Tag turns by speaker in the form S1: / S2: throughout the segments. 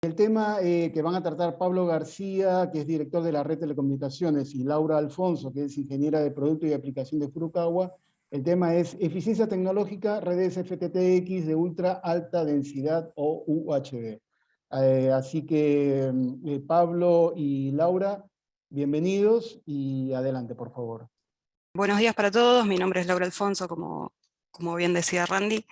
S1: El tema que van a tratar Pablo García, que es director de la red de telecomunicaciones, y Laura Alfonso, que es ingeniera de producto y aplicación de Furukawa, el tema es eficiencia tecnológica, redes FTTX de ultra alta densidad o UHD. Así que Pablo y Laura, bienvenidos y adelante, por favor.
S2: Buenos días para todos, mi nombre es Laura Alfonso, como bien decía Randy.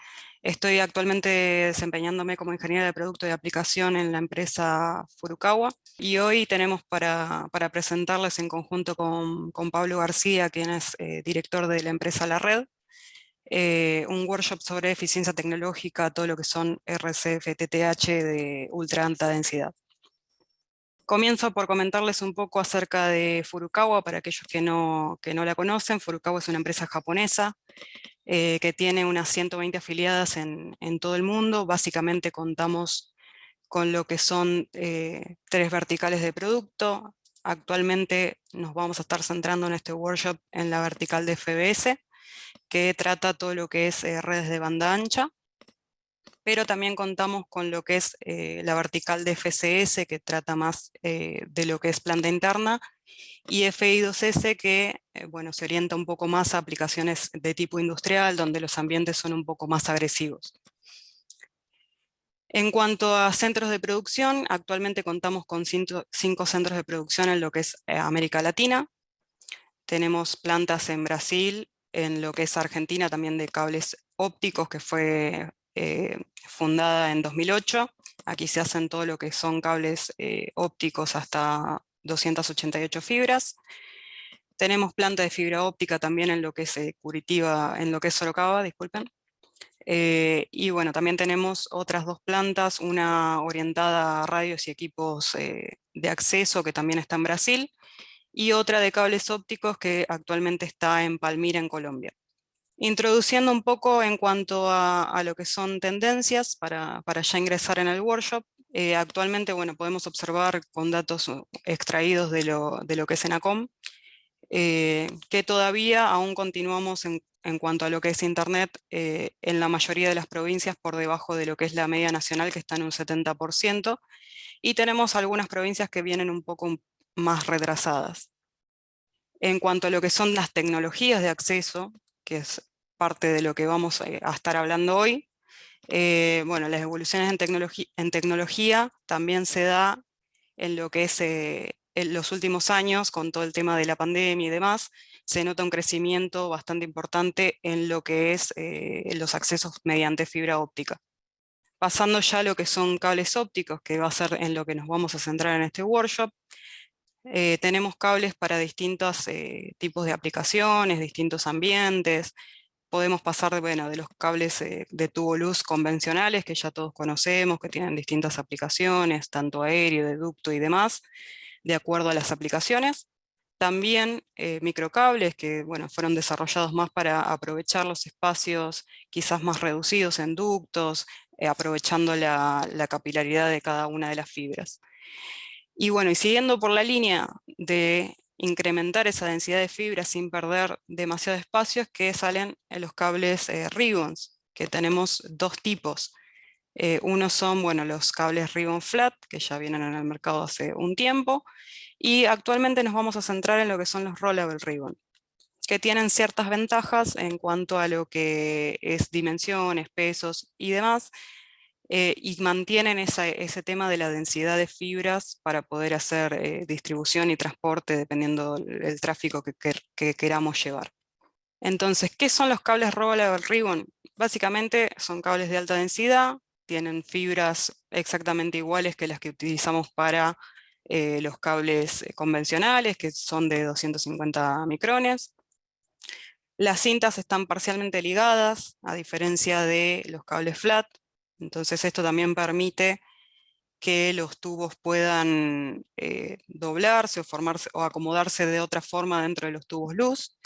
S2: Estoy actualmente desempeñándome como ingeniera de producto de aplicación en la empresa Furukawa y hoy tenemos para presentarles en conjunto con Pablo García, quien es director de la empresa La Red, un workshop sobre eficiencia tecnológica, todo lo que son RCFTTH de ultra alta densidad. Comienzo por comentarles un poco acerca de Furukawa, para aquellos que no la conocen. Furukawa es una empresa japonesa que tiene unas 120 afiliadas en todo el mundo. Básicamente contamos con lo que son 3 verticales de producto. Actualmente nos vamos a estar centrando en este workshop en la vertical de FBS, que trata todo lo que es redes de banda ancha. Pero también contamos con lo que es la vertical de FCS, que trata más de lo que es planta interna, y FI2S, que bueno, se orienta un poco más a aplicaciones de tipo industrial, donde los ambientes son un poco más agresivos. En cuanto a centros de producción, actualmente contamos con 5 centros de producción en lo que es América Latina. Tenemos plantas en Brasil, en lo que es Argentina, también de cables ópticos, que fue fundada en 2008. Aquí se hacen todo lo que son cables ópticos hasta 288 fibras. Tenemos planta de fibra óptica también en lo que es Curitiba, en lo que es Sorocaba, disculpen. Y bueno, también tenemos otras 2 plantas, una orientada a radios y equipos de acceso, que también está en Brasil, y otra de cables ópticos que actualmente está en Palmira, en Colombia. Introduciendo un poco en cuanto a lo que son tendencias para ya ingresar en el workshop, actualmente bueno, podemos observar con datos extraídos de lo que es ENACOM, que todavía aún continuamos en cuanto a lo que es Internet en la mayoría de las provincias por debajo de lo que es la media nacional, que está en un 70%, y tenemos algunas provincias que vienen un poco más retrasadas. En cuanto a lo que son las tecnologías de acceso, que es parte de lo que vamos a estar hablando hoy, bueno, las evoluciones en tecnología también se da en lo que es en los últimos años, con todo el tema de la pandemia y demás. Se nota un crecimiento bastante importante en lo que es los accesos mediante fibra óptica. Pasando ya a lo que son cables ópticos, que va a ser en lo que nos vamos a centrar en este workshop, tenemos cables para distintos tipos de aplicaciones, distintos ambientes. Podemos pasar bueno, de los cables de tubo luz convencionales, que ya todos conocemos, que tienen distintas aplicaciones, tanto aéreo, de ducto y demás, de acuerdo a las aplicaciones. También microcables que bueno, fueron desarrollados más para aprovechar los espacios quizás más reducidos en ductos, aprovechando la capilaridad de cada una de las fibras. Y bueno, y siguiendo por la línea de incrementar esa densidad de fibra sin perder demasiado espacio, es que salen los cables ribbons, que tenemos 2 tipos. Uno son bueno, los cables ribbon flat, que ya vienen en el mercado hace un tiempo, y actualmente nos vamos a centrar en lo que son los rollable ribbon, que tienen ciertas ventajas en cuanto a lo que es dimensiones, pesos y demás, y mantienen ese tema de la densidad de fibras para poder hacer distribución y transporte dependiendo del tráfico que queramos llevar. Entonces, ¿qué son los cables rollable ribbon? Básicamente son cables de alta densidad, tienen fibras exactamente iguales que las que utilizamos para los cables convencionales, que son de 250 micrones. Las cintas están parcialmente ligadas, a diferencia de los cables flat. Entonces esto también permite que los tubos puedan doblarse o formarse o acomodarse de otra forma dentro de los tubos luz.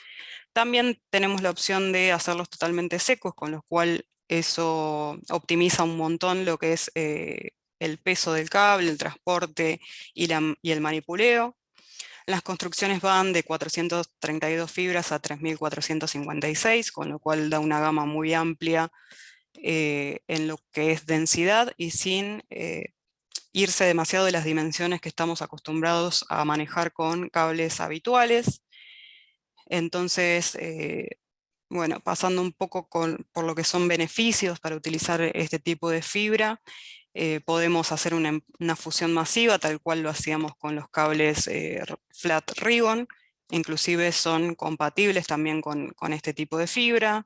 S2: También tenemos la opción de hacerlos totalmente secos, con lo cual eso optimiza un montón lo que es el peso del cable, el transporte y el manipuleo. Las construcciones van de 432 fibras a 3.456, con lo cual da una gama muy amplia en lo que es densidad y irse demasiado de las dimensiones que estamos acostumbrados a manejar con cables habituales. Entonces, bueno, pasando un poco por lo que son beneficios para utilizar este tipo de fibra, podemos hacer una fusión masiva, tal cual lo hacíamos con los cables flat ribbon, inclusive son compatibles también con este tipo de fibra.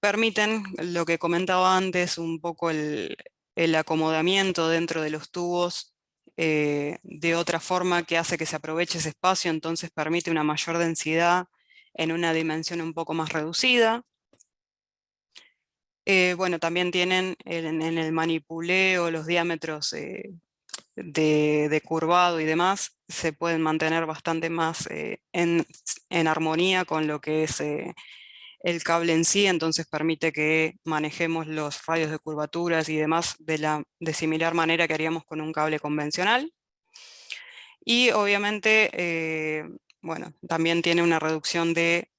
S2: Permiten, lo que comentaba antes, un poco el acomodamiento dentro de los tubos de otra forma que hace que se aproveche ese espacio, entonces permite una mayor densidad en una dimensión un poco más reducida. Bueno, también tienen en el manipuleo los diámetros de curvado y demás, se pueden mantener bastante más en armonía con lo que es el cable en sí, entonces permite que manejemos los radios de curvaturas y demás de similar manera que haríamos con un cable convencional. Y obviamente, bueno, también tiene una reducción de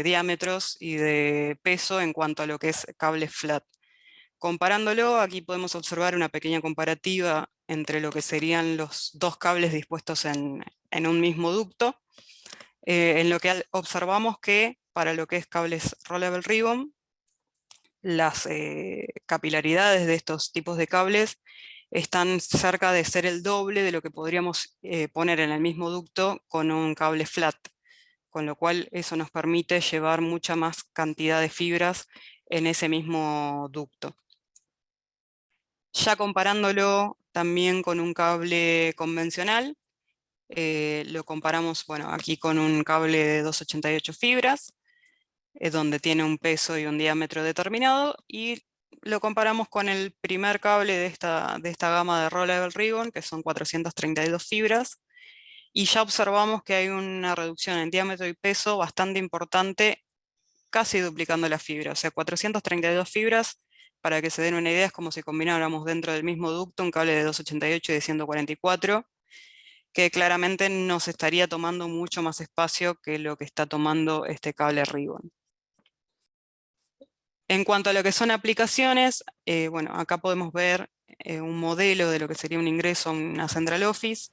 S2: diámetros y de peso en cuanto a lo que es cable flat. Comparándolo, aquí podemos observar una pequeña comparativa entre lo que serían los dos cables dispuestos en un mismo ducto, en lo que observamos que para lo que es cables Rollable Ribbon, las capilaridades de estos tipos de cables están cerca de ser el doble de lo que podríamos poner en el mismo ducto con un cable flat, con lo cual eso nos permite llevar mucha más cantidad de fibras en ese mismo ducto. Ya comparándolo también con un cable convencional, lo comparamos, bueno, aquí con un cable de 288 fibras, donde tiene un peso y un diámetro determinado, y lo comparamos con el primer cable de esta gama de Rollable Ribbon, que son 432 fibras, y ya observamos que hay una reducción en diámetro y peso bastante importante, casi duplicando la fibra. O sea, 432 fibras, para que se den una idea, es como si combináramos dentro del mismo ducto un cable de 288 y de 144, que claramente nos estaría tomando mucho más espacio que lo que está tomando este cable Ribbon. En cuanto a lo que son aplicaciones, bueno, acá podemos ver un modelo de lo que sería un ingreso a una Central Office,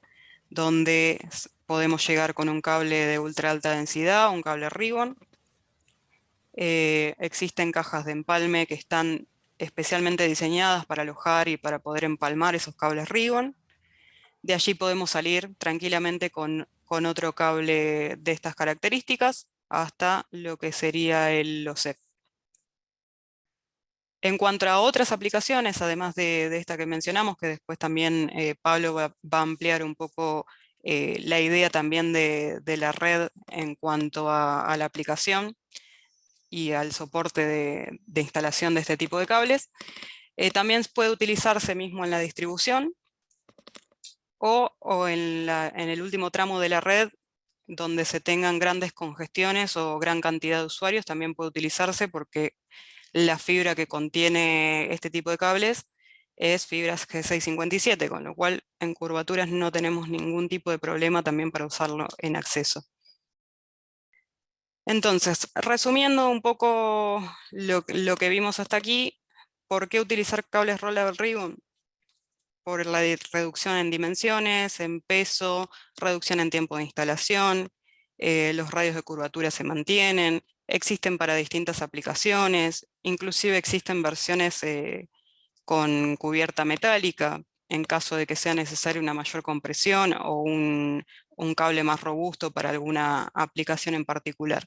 S2: donde podemos llegar con un cable de ultra alta densidad, un cable Ribbon. Existen cajas de empalme que están especialmente diseñadas para alojar y para poder empalmar esos cables Ribbon. De allí podemos salir tranquilamente con otro cable de estas características hasta lo que sería el OSEP. En cuanto a otras aplicaciones, además de esta que mencionamos, que después también Pablo va a ampliar un poco la idea también de la red en cuanto a la aplicación y al soporte de instalación de este tipo de cables, también puede utilizarse mismo en la distribución o en el último tramo de la red, donde se tengan grandes congestiones o gran cantidad de usuarios, también puede utilizarse porque la fibra que contiene este tipo de cables es fibras G657, con lo cual en curvaturas no tenemos ningún tipo de problema también para usarlo en acceso. Entonces, resumiendo un poco lo que vimos hasta aquí, ¿por qué utilizar cables Rollable Ribbon? Por la reducción en dimensiones, en peso, reducción en tiempo de instalación, los radios de curvatura se mantienen, existen para distintas aplicaciones, inclusive existen versiones con cubierta metálica, en caso de que sea necesaria una mayor compresión o un cable más robusto para alguna aplicación en particular.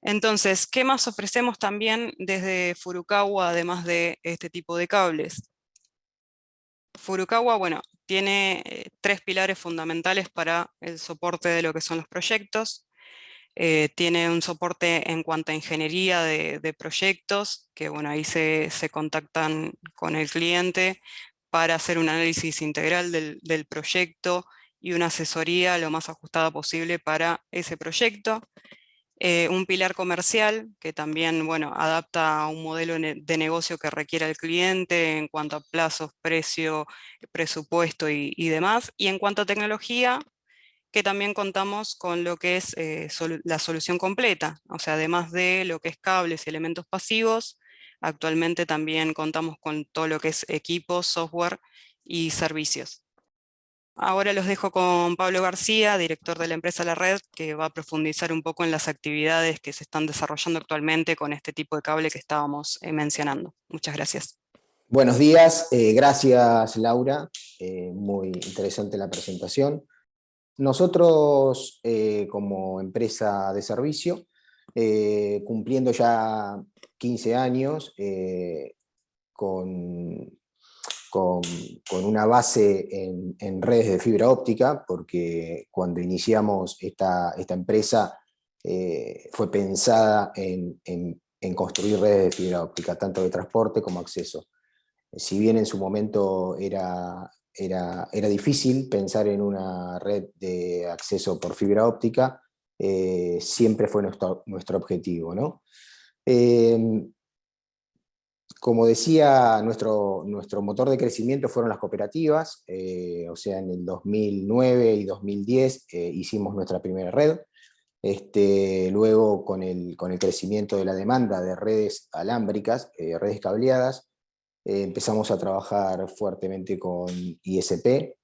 S2: Entonces, ¿qué más ofrecemos también desde Furukawa, además de este tipo de cables? Furukawa, bueno, tiene tres pilares fundamentales para el soporte de lo que son los proyectos. Tiene un soporte en cuanto a ingeniería de proyectos, que bueno, ahí se contactan con el cliente para hacer un análisis integral del proyecto y una asesoría lo más ajustada posible para ese proyecto. Un pilar comercial que también, bueno, adapta a un modelo de negocio que requiera el cliente en cuanto a plazos, precio, presupuesto y demás. Y en cuanto a tecnología, que también contamos con lo que es la solución completa, o sea, además de lo que es cables y elementos pasivos, Actualmente también contamos con todo lo que es equipo, software y servicios. Ahora los dejo con Pablo García, director de la empresa La Red, que va a profundizar un poco en las actividades que se están desarrollando actualmente con este tipo de cable que estábamos mencionando. Muchas gracias.
S3: Buenos días, gracias Laura, muy interesante la presentación. Nosotros como empresa de servicio, cumpliendo ya 15 años con una base en redes de fibra óptica, porque cuando iniciamos esta empresa fue pensada en construir redes de fibra óptica, tanto de transporte como acceso. Si bien en su momento era difícil pensar en una red de acceso por fibra óptica, siempre fue nuestro objetivo, ¿no? Como decía, nuestro motor de crecimiento fueron las cooperativas, o sea, en el 2009 y 2010 hicimos nuestra primera red. Luego, con el crecimiento de la demanda de redes alámbricas, redes cableadas, empezamos a trabajar fuertemente con ISP,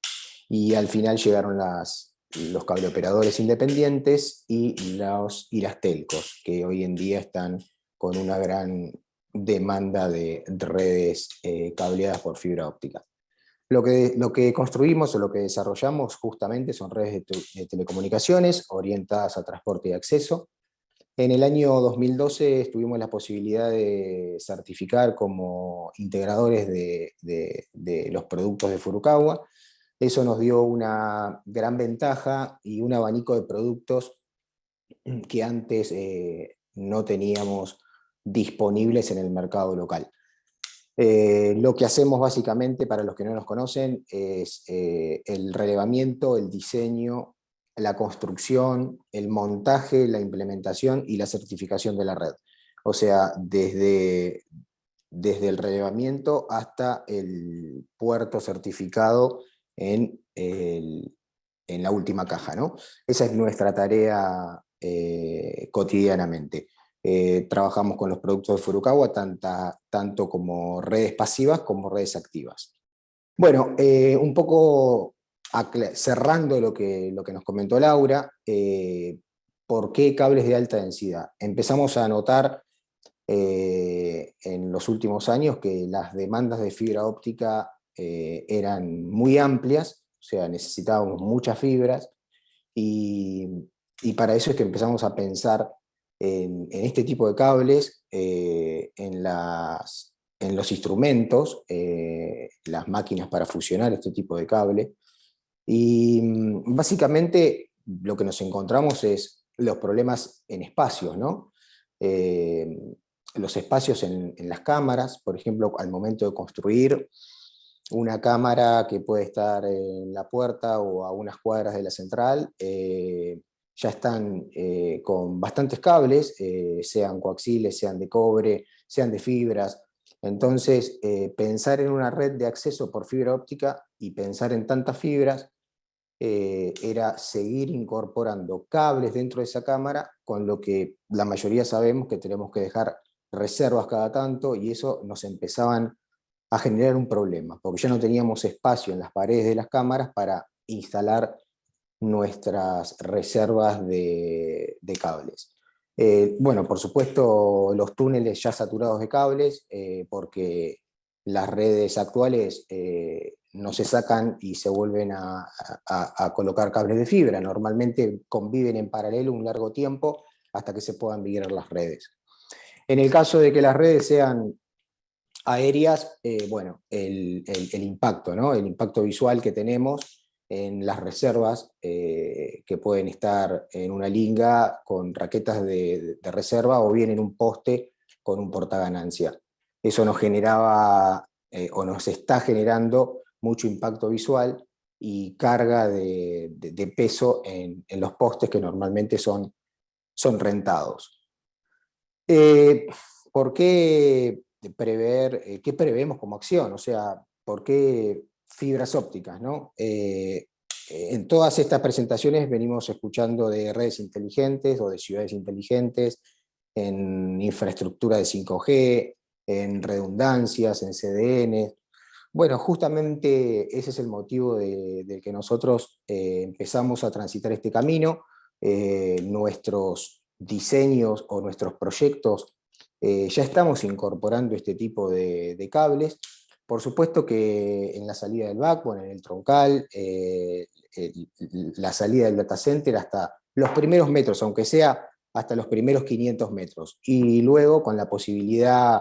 S3: y al final llegaron los cableoperadores independientes y las telcos, que hoy en día están con una gran demanda de redes cableadas por fibra óptica. Lo que construimos o lo que desarrollamos justamente son redes de telecomunicaciones orientadas a transporte y acceso. En el año 2012 tuvimos la posibilidad de certificar como integradores de los productos de Furukawa. Eso nos dio una gran ventaja y un abanico de productos que antes no teníamos disponibles en el mercado local. Lo que hacemos básicamente, para los que no nos conocen, es el relevamiento, el diseño, la construcción, el montaje, la implementación y la certificación de la red. O sea, desde el relevamiento hasta el puerto certificado en la última caja, ¿no? Esa es nuestra tarea cotidianamente. Trabajamos con los productos de Furukawa tanto como redes pasivas como redes activas. Bueno, un poco cerrando lo que nos comentó Laura, ¿por qué cables de alta densidad? Empezamos a notar en los últimos años que las demandas de fibra óptica eran muy amplias, o sea, necesitábamos muchas fibras, y para eso es que empezamos a pensar en este tipo de cables, en los instrumentos, las máquinas para fusionar este tipo de cable, y básicamente lo que nos encontramos es los problemas en espacios, ¿no? Los espacios en las cámaras, por ejemplo, al momento de construir una cámara que puede estar en la puerta o a unas cuadras de la central, ya están con bastantes cables, sean coaxiles, sean de cobre, sean de fibras. Entonces, pensar en una red de acceso por fibra óptica y pensar en tantas fibras era seguir incorporando cables dentro de esa cámara, con lo que la mayoría sabemos que tenemos que dejar reservas cada tanto, y eso nos empezaban a generar un problema, porque ya no teníamos espacio en las paredes de las cámaras para instalar nuestras reservas de cables. Bueno, por supuesto, los túneles ya saturados de cables, porque las redes actuales no se sacan y se vuelven a colocar cables de fibra. Normalmente conviven en paralelo un largo tiempo hasta que se puedan migrar las redes. En el caso de que las redes sean aéreas, bueno, el impacto, ¿no? El impacto visual que tenemos en las reservas, que pueden estar en una linga con raquetas de reserva, o bien en un poste con un portaganancia. Eso nos generaba, o nos está generando, mucho impacto visual y carga de peso en los postes, que normalmente son rentados. ¿Por qué prever, qué prevemos como acción? O sea, ¿por qué fibras ópticas, ¿no? En todas estas presentaciones venimos escuchando de redes inteligentes o de ciudades inteligentes, en infraestructura de 5G, en redundancias, en CDN. Bueno, justamente ese es el motivo de que nosotros empezamos a transitar este camino. Nuestros diseños o nuestros proyectos ya estamos incorporando este tipo de cables. Por supuesto que en la salida del backbone, en el troncal, la salida del data center hasta los primeros metros, aunque sea hasta los primeros 500 metros. Y luego con la posibilidad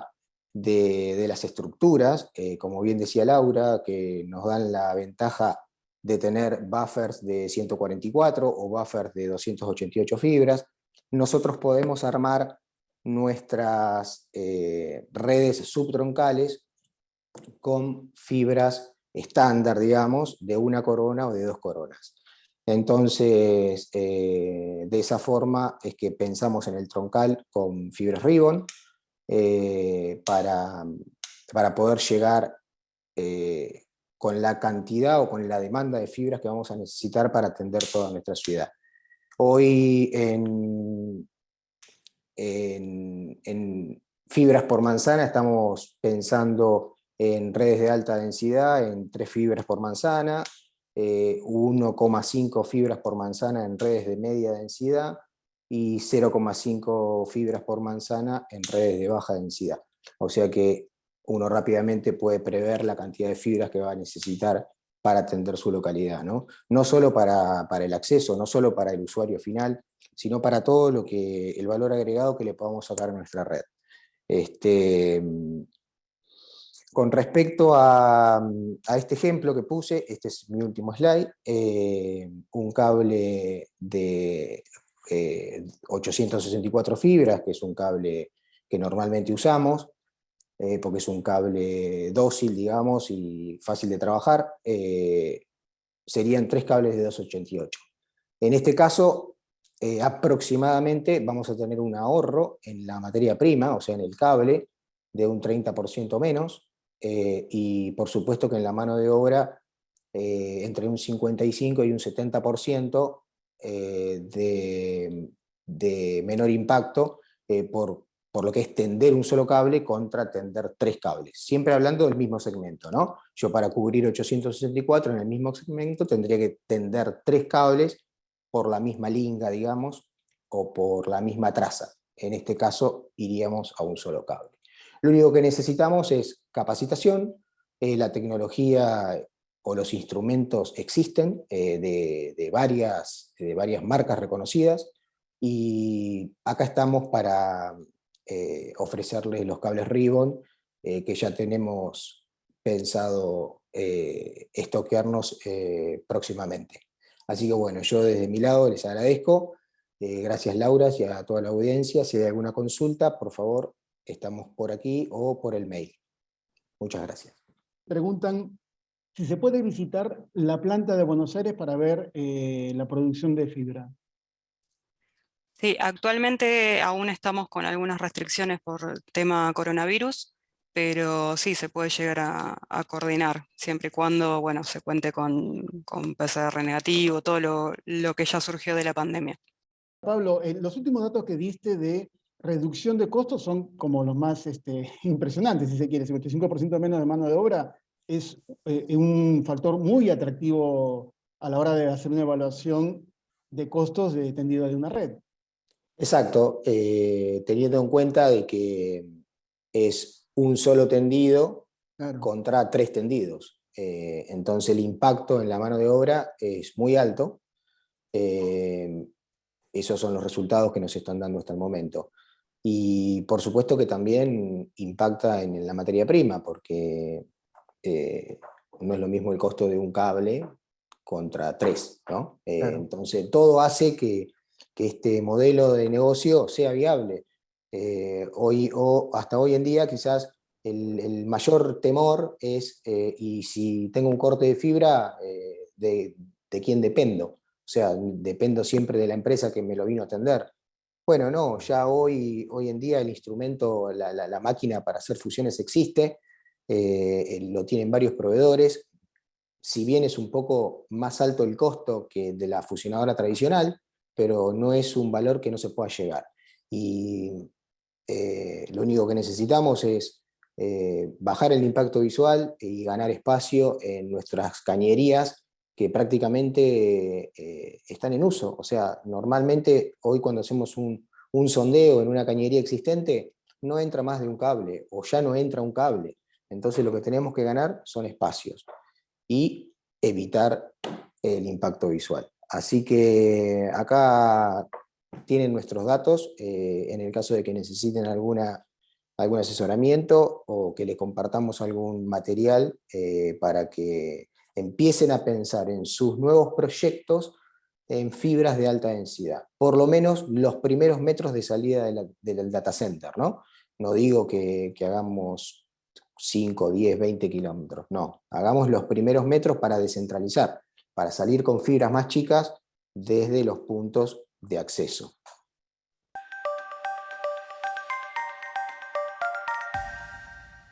S3: de las estructuras, como bien decía Laura, que nos dan la ventaja de tener buffers de 144 o buffers de 288 fibras, nosotros podemos armar nuestras redes subtroncales con fibras estándar, digamos, de una corona o de 2 coronas. Entonces, de esa forma es que pensamos en el troncal con fibras ribbon, para poder llegar con la cantidad o con la demanda de fibras que vamos a necesitar para atender toda nuestra ciudad. Hoy en fibras por manzana estamos pensando en redes de alta densidad en 3 fibras por manzana, 1,5 fibras por manzana en redes de media densidad y 0,5 fibras por manzana en redes de baja densidad. O sea que uno rápidamente puede prever la cantidad de fibras que va a necesitar para atender su localidad, ¿no? No solo para el acceso, no solo para el usuario final, sino para todo el valor agregado que le podamos sacar a nuestra red. Con respecto a este ejemplo que puse, este es mi último slide, un cable de 864 fibras, que es un cable que normalmente usamos, porque es un cable dócil, digamos, y fácil de trabajar, serían 3 cables de 288. En este caso, aproximadamente vamos a tener un ahorro en la materia prima, o sea, en el cable, de un 30% menos, y por supuesto que en la mano de obra entre un 55 y un 70% de menor impacto por lo que es tender un solo cable contra tender 3 cables. Siempre hablando del mismo segmento, ¿no? Yo para cubrir 864 en el mismo segmento tendría que tender 3 cables por la misma linga, digamos, o por la misma traza. En este caso iríamos a un solo cable. Lo único que necesitamos es capacitación, la tecnología o los instrumentos existen de varias marcas reconocidas, y acá estamos para ofrecerles los cables Ribbon que ya tenemos pensado estoquearnos próximamente. Así que bueno, yo desde mi lado les agradezco, gracias Laura y a toda la audiencia. Si hay alguna consulta, por favor, estamos por aquí o por el mail. Muchas gracias.
S1: Preguntan si se puede visitar la planta de Buenos Aires para ver la producción de fibra.
S2: Sí, actualmente aún estamos con algunas restricciones por tema coronavirus, pero sí se puede llegar a coordinar, siempre y cuando, bueno, se cuente con PCR negativo, todo lo que ya surgió de la pandemia.
S1: Pablo, los últimos datos que diste de reducción de costos son como los más impresionantes, si se quiere. 55% menos de mano de obra es un factor muy atractivo a la hora de hacer una evaluación de costos de tendido de una red.
S3: Exacto, teniendo en cuenta de que es un solo tendido
S1: Claro.
S3: contra 3 tendidos. Entonces el impacto en la mano de obra es muy alto. Esos son los resultados que nos están dando hasta el momento. Y por supuesto que también impacta en la materia prima, porque no es lo mismo el costo de un cable contra 3, ¿no?
S1: Claro.
S3: Entonces todo hace que este modelo de negocio sea viable. Hasta hoy en día quizás el mayor temor es, y si tengo un corte de fibra, ¿de quién dependo? O sea, dependo siempre de la empresa que me lo vino a atender. Bueno, no, ya hoy en día el instrumento, la máquina para hacer fusiones existe, lo tienen varios proveedores. Si bien es un poco más alto el costo que de la fusionadora tradicional, pero no es un valor que no se pueda llegar. Y lo único que necesitamos es bajar el impacto visual y ganar espacio en nuestras cañerías que prácticamente están en uso. O sea, normalmente hoy cuando hacemos un sondeo en una cañería existente, no entra más de un cable, o ya no entra un cable. Entonces lo que tenemos que ganar son espacios y evitar el impacto visual. Así que acá tienen nuestros datos, en el caso de que necesiten algún asesoramiento o que les compartamos algún material para que empiecen a pensar en sus nuevos proyectos en fibras de alta densidad. Por lo menos los primeros metros de salida del data center, ¿no? No digo que hagamos 5, 10, 20 kilómetros, no. Hagamos los primeros metros para descentralizar, para salir con fibras más chicas desde los puntos de acceso.